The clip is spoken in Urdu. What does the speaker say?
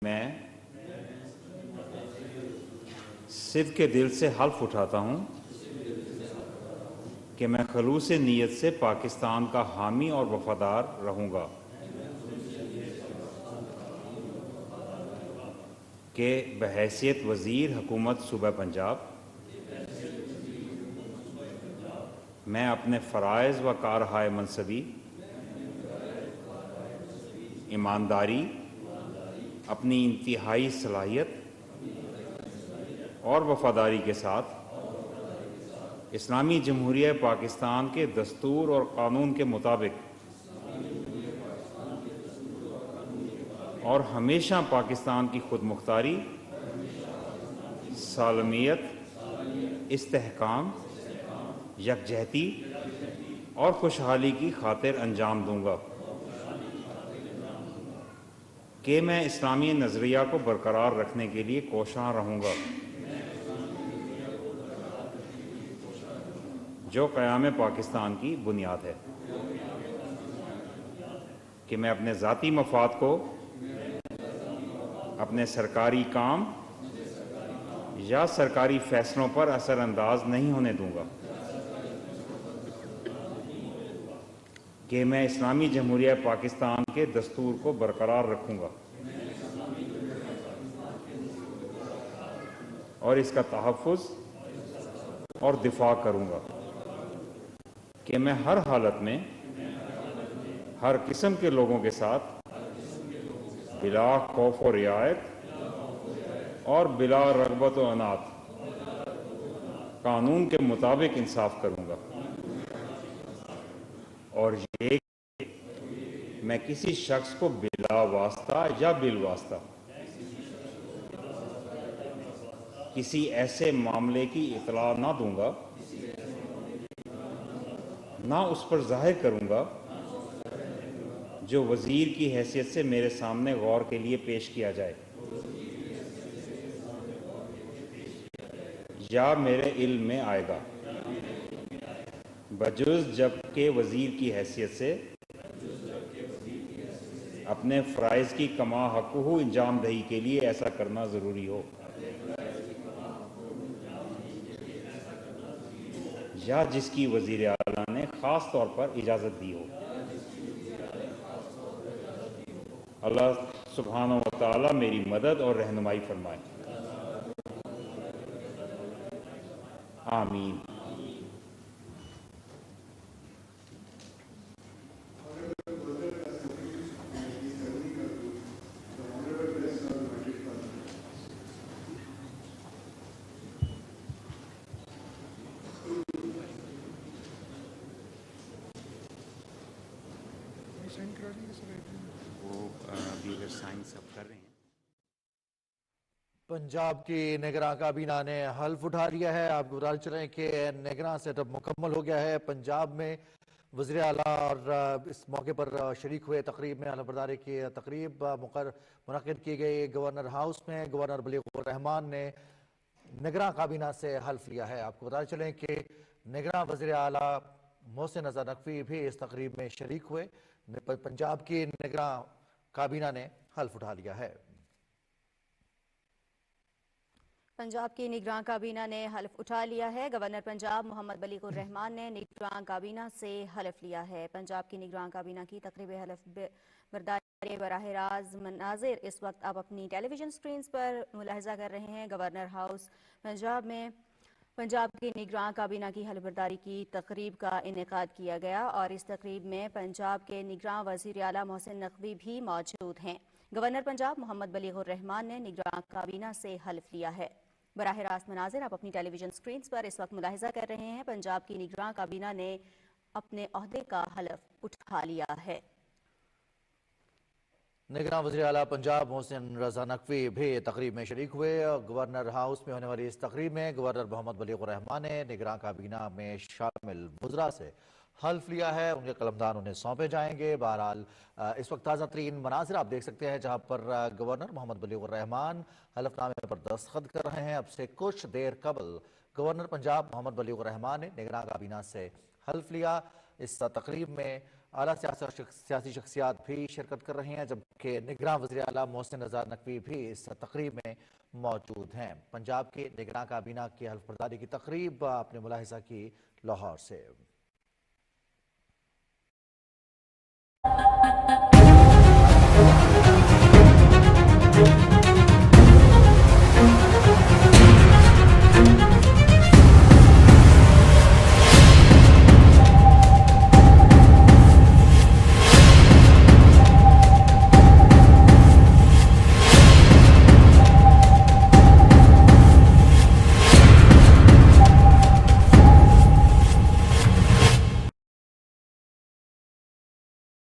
میں صدق کے دل سے حلف اٹھاتا ہوں کہ میں خلوص نیت سے پاکستان کا حامی اور وفادار رہوں گا، کہ بحیثیت وزیر حکومت صوبہ پنجاب میں اپنے فرائض و کارہائے منصبی ایمانداری، اپنی انتہائی صلاحیت اور وفاداری کے ساتھ اسلامی جمہوریہ پاکستان کے دستور اور قانون کے مطابق اور ہمیشہ پاکستان کی خود مختاری، سالمیت، استحکام، یکجہتی اور خوشحالی کی خاطر انجام دوں گا، کہ میں اسلامی نظریہ کو برقرار رکھنے کے لیے کوشاں رہوں گا، جو قیام پاکستان کی بنیاد ہے، کہ میں اپنے ذاتی مفاد کو اپنے سرکاری کام یا سرکاری فیصلوں پر اثر انداز نہیں ہونے دوں گا، کہ میں اسلامی جمہوریہ پاکستان کے دستور کو برقرار رکھوں گا اور اس کا تحفظ اور دفاع کروں گا، کہ میں ہر حالت میں ہر قسم کے لوگوں کے ساتھ بلا خوف و رعایت اور بلا رغبت و عناد قانون کے مطابق انصاف کروں گا، اور یہ کہ میں کسی شخص کو بلا واسطہ یا بالواسطہ کسی ایسے معاملے کی اطلاع نہ دوں گا، نہ اس پر ظاہر کروں گا جو وزیر کی حیثیت سے میرے سامنے غور کے لیے پیش کیا جائے یا میرے علم میں آئے گا، بجز جب کہ وزیر کی حیثیت سے اپنے فرائض کی کما حقہ انجام دہی کے لیے ایسا کرنا ضروری ہو، یا جس کی وزیر اعلیٰ نے خاص طور پر اجازت دی ہو۔ اللہ سبحانہ و تعالیٰ میری مدد اور رہنمائی فرمائے، آمین۔ وہ ابھی اگر سائن سب کر رہے ہیں۔ پنجاب کی نگراں کابینہ نے حلف اٹھا لیا ہے۔ آپ کو بتا چلیں کہ نگراں سیٹ اپ مکمل ہو گیا ہے۔ پنجاب میں وزیر اعلیٰ اور اس موقع پر شریک ہوئے تقریب میں حلف برداری کی تقریب منعقد کی گئی گورنر ہاؤس میں۔ گورنر بلیغ الرحمان نے نگراں کابینہ سے حلف لیا ہے۔ آپ کو بتا چلیں کہ نگراں وزیر اعلیٰ محسن رضا نقوی بھی اس تقریب میں شریک ہوئے۔ پنجاب کی نگراں کابینہ نے حلف اٹھا لیا ہے۔ پنجاب کی نگراں کابینہ نے حلف اٹھا لیا ہے۔ گورنر پنجاب محمد بلیغ الرحمان نے نگراں کابینہ سے حلف لیا ہے۔ پنجاب کی نگراں کابینہ کی تقریب حلف برداری براہ راست مناظر اس وقت آپ اپنی ٹیلی ویژن سکرینز پر ملاحظہ کر رہے ہیں۔ گورنر ہاؤس پنجاب میں پنجاب کی نگراں کابینہ کی حلف برداری کی تقریب کا انعقاد کیا گیا، اور اس تقریب میں پنجاب کے نگراں وزیر اعلیٰ محسن نقوی بھی موجود ہیں۔ گورنر پنجاب محمد بلیغ الرحمان نے نگراں کابینہ سے حلف لیا ہے۔ براہ راست مناظر آپ اپنی ٹیلی ویژن سکرینز پر اس وقت ملاحظہ کر رہے ہیں۔ پنجاب کی نگراں کابینہ نے اپنے عہدے کا حلف اٹھا لیا ہے۔ نگراں وزیر اعلیٰ پنجاب محسن رضا نقوی بھی تقریب میں شریک ہوئے۔ گورنر ہاؤس میں ہونے والی اس تقریب میں گورنر محمد بلیغ الرحمان نے نگراں کابینہ میں شامل وزراء سے حلف لیا ہے۔ ان کے قلمدان انہیں سونپے جائیں گے۔ بہرحال اس وقت تازہ ترین مناظر آپ دیکھ سکتے ہیں جہاں پر گورنر محمد بلیغ الرحمان حلف نامے پر دستخط کر رہے ہیں۔ اب سے کچھ دیر قبل گورنر پنجاب محمد بلیغ الرحمان نے نگراں کابینہ سے حلف لیا۔ اس تقریب میں اعلیٰ سیاسی شخصیات بھی شرکت کر رہے ہیں، جبکہ نگراں وزیر اعلیٰ محسن رضا نقوی بھی اس تقریب میں موجود ہیں۔ پنجاب کے نگراں کابینہ کی حلف برداری کی تقریب آپ نے ملاحظہ کی لاہور سے۔